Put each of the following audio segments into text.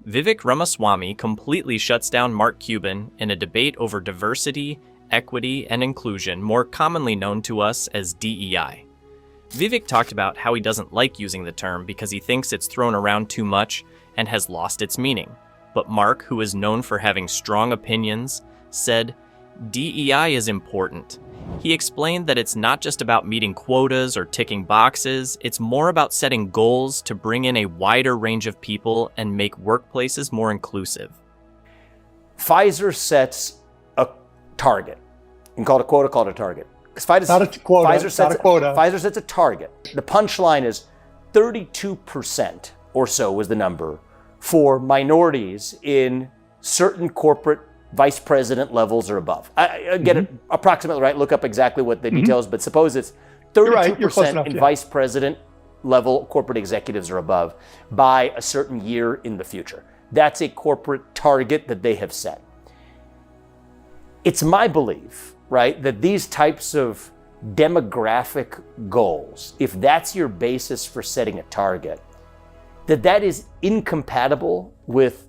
Vivek Ramaswamy completely shuts down Mark Cuban in a debate over diversity, equity, and inclusion, more commonly known to us as DEI. Vivek talked about how he doesn't like using the term because he thinks it's thrown around too much and has lost its meaning. But Mark, who is known for having strong opinions, said, DEI is important. He explained that it's not just about meeting quotas or ticking boxes, it's more about setting goals to bring in a wider range of people and make workplaces more inclusive. Pfizer sets a target. You can call it a quota, call it a target. Not a quota, Pfizer sets a target. The punchline is 32% or so was the number for minorities in certain corporate vice president levels or above. I get it approximately right. Look up exactly what the details, but suppose it's 32% in vice president level corporate executives or above by a certain year in the future. That's a corporate target that they have set. It's my belief, right, that these types of demographic goals, if that's your basis for setting a target, that is incompatible with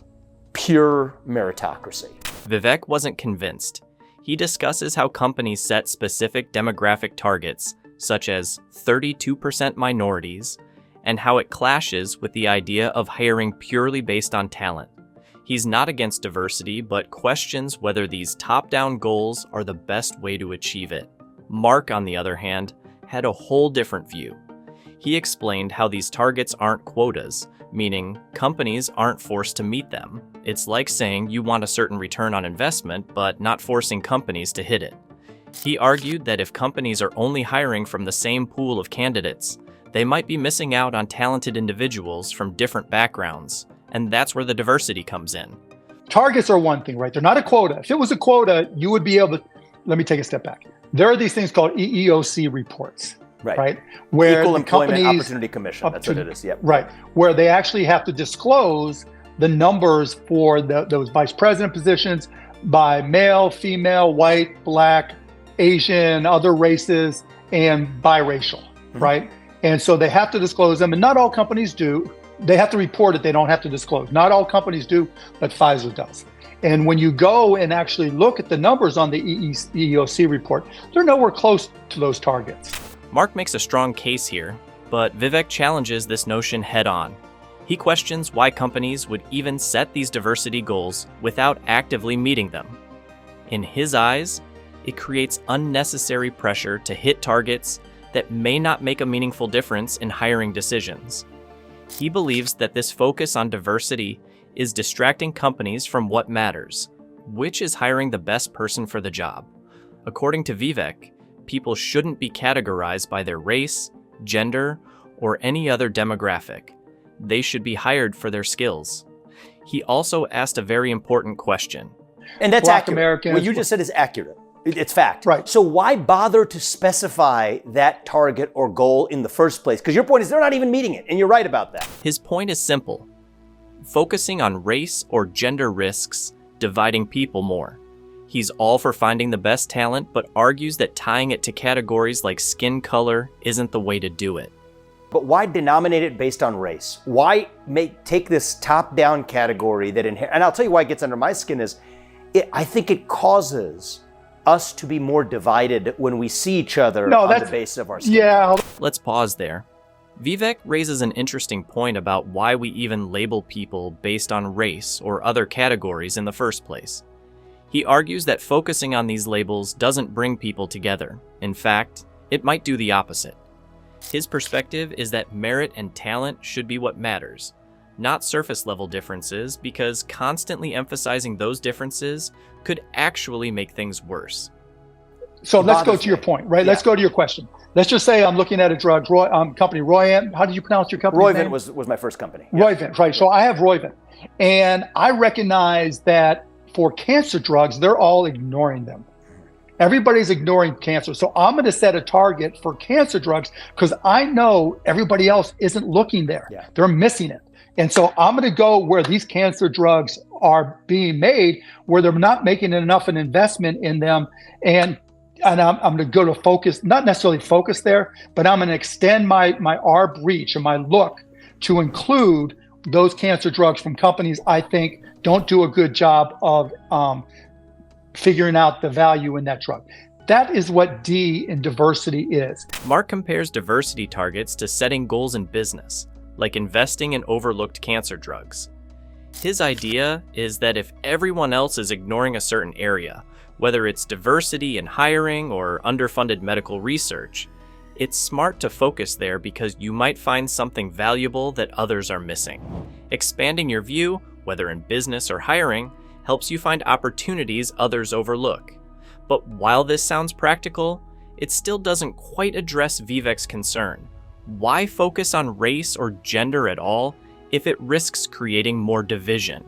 pure meritocracy. Vivek wasn't convinced. He discusses how companies set specific demographic targets, such as 32% minorities, and how it clashes with the idea of hiring purely based on talent. He's not against diversity, but questions whether these top-down goals are the best way to achieve it. Mark, on the other hand, had a whole different view. He explained how these targets aren't quotas, meaning companies aren't forced to meet them. It's like saying you want a certain return on investment, but not forcing companies to hit it. He argued that if companies are only hiring from the same pool of candidates, they might be missing out on talented individuals from different backgrounds, and that's where the diversity comes in. Targets are one thing, right? They're not a quota. If it was a quota, you would be able to, let me take a step back. There are these things called EEOC reports. Right. Where Equal Employment Opportunity Commission. That's what it is. Yep. Right. Where they actually have to disclose the numbers for those vice president positions by male, female, white, black, Asian, other races, and biracial. Right. And so they have to disclose them. And not all companies do. They have to report it. They don't have to disclose. Not all companies do, but Pfizer does. And when you go and actually look at the numbers on the EEOC report, they're nowhere close to those targets. Mark makes a strong case here, but Vivek challenges this notion head-on. He questions why companies would even set these diversity goals without actively meeting them. In his eyes, it creates unnecessary pressure to hit targets that may not make a meaningful difference in hiring decisions. He believes that this focus on diversity is distracting companies from what matters, which is hiring the best person for the job. According to Vivek, people shouldn't be categorized by their race, gender, or any other demographic. They should be hired for their skills. He also asked a very important question. And that's accurate. Americans, what you just said is accurate. It's fact. Right. So why bother to specify that target or goal in the first place? Because your point is they're not even meeting it, and you're right about that. His point is simple. Focusing on race or gender risks dividing people more. He's all for finding the best talent, but argues that tying it to categories like skin color isn't the way to do it. But why denominate it based on race? Why take this top-down category that and I'll tell you why it gets under my skin is, I think it causes us to be more divided when we see each other on the basis of our skin. Yeah. Let's pause there. Vivek raises an interesting point about why we even label people based on race or other categories in the first place. He argues that focusing on these labels doesn't bring people together. In fact, it might do the opposite. His perspective is that merit and talent should be what matters, not surface-level differences, because constantly emphasizing those differences could actually make things worse. So let's go to your point, right? Yeah. Let's go to your question. Let's just say I'm looking at a drug company, Roivant. How did you pronounce your company name? Roivant was my first company. Yeah. Roivant, right. So I have Roivant. And I recognize that for cancer drugs, they're all ignoring them. Everybody's ignoring cancer. So I'm going to set a target for cancer drugs because I know everybody else isn't looking there. Yeah. They're missing it. And so I'm going to go where these cancer drugs are being made, where they're not making enough an investment in them. And I'm going to go to focus, not necessarily focus there, but I'm going to extend my ARB reach and my look to include those cancer drugs from companies I think don't do a good job of figuring out the value in that drug. That is what D in diversity is. Mark compares diversity targets to setting goals in business, like investing in overlooked cancer drugs. His idea is that if everyone else is ignoring a certain area, whether it's diversity in hiring or underfunded medical research, it's smart to focus there because you might find something valuable that others are missing. Expanding your view, whether in business or hiring, helps you find opportunities others overlook. But while this sounds practical, it still doesn't quite address Vivek's concern. Why focus on race or gender at all if it risks creating more division?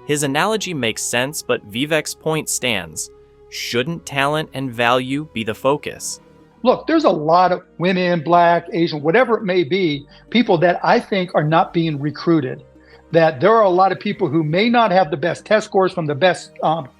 His analogy makes sense, but Vivek's point stands. Shouldn't talent and value be the focus? Look, there's a lot of women, Black, Asian, whatever it may be, people that I think are not being recruited. That there are a lot of people who may not have the best test scores from the best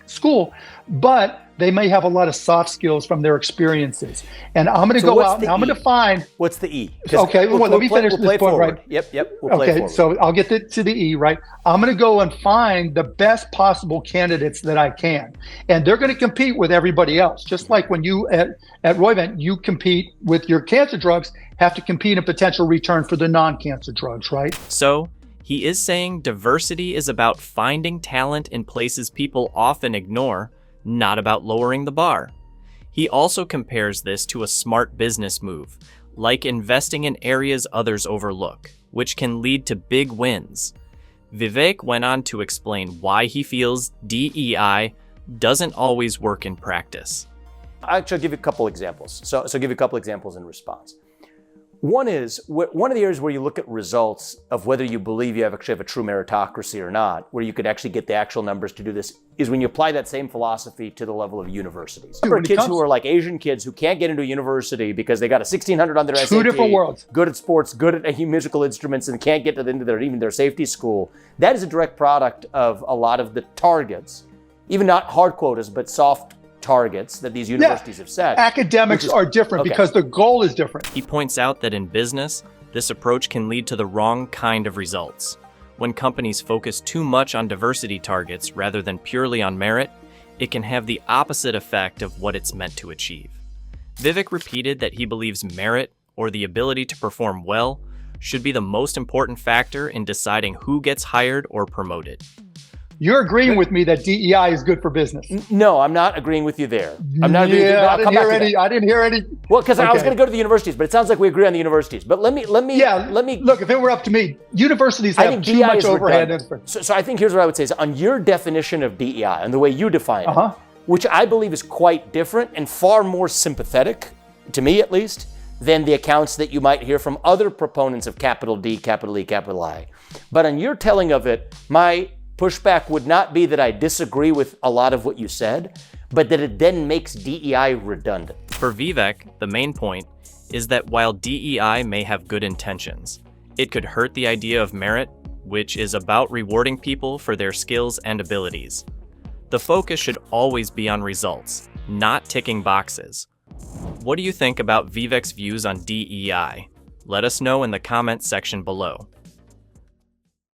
school, but they may have a lot of soft skills from their experiences. And I'm going to go out and I'm going to find... What's the E? Okay, let me finish this point, right? Yep, we'll play forward. So I'll get to the E, right? I'm going to go and find the best possible candidates that I can. And they're going to compete with everybody else. Just like when you, at Roivant, you compete with your cancer drugs, have to compete in potential return for the non-cancer drugs, right? So, he is saying diversity is about finding talent in places people often ignore, not about lowering the bar. He also compares this to a smart business move, like investing in areas others overlook, which can lead to big wins. Vivek went on to explain why he feels DEI doesn't always work in practice. Actually, I'll give you a couple examples. So give you a couple examples in response. One is, one of the areas where you look at results of whether you believe you actually have a true meritocracy or not, where you could actually get the actual numbers to do this, is when you apply that same philosophy to the level of universities. There are kids who are like Asian kids who can't get into a university because they got a 1600 on their SAT. Two different worlds. Good at sports, good at musical instruments, and can't get to the end of even their safety school. That is a direct product of a lot of the targets, even not hard quotas, but soft targets that these universities have set. Academics are different because the goal is different. He points out that in business, this approach can lead to the wrong kind of results. When companies focus too much on diversity targets rather than purely on merit, it can have the opposite effect of what it's meant to achieve. Vivek repeated that he believes merit, or the ability to perform well, should be the most important factor in deciding who gets hired or promoted. You're agreeing with me that DEI is good for business. No, I'm not agreeing with you there. I'm not agreeing with you. I didn't hear any. Well, because I was going to go to the universities, but it sounds like we agree on the universities. But let me. Look, if it were up to me, universities have too much overhead. So I think here's what I would say is on your definition of DEI and the way you define it, which I believe is quite different and far more sympathetic, to me at least, than the accounts that you might hear from other proponents of capital D, capital E, capital I. But on your telling of it, my pushback would not be that I disagree with a lot of what you said, but that it then makes DEI redundant. For Vivek, the main point is that while DEI may have good intentions, it could hurt the idea of merit, which is about rewarding people for their skills and abilities. The focus should always be on results, not ticking boxes. What do you think about Vivek's views on DEI? Let us know in the comments section below.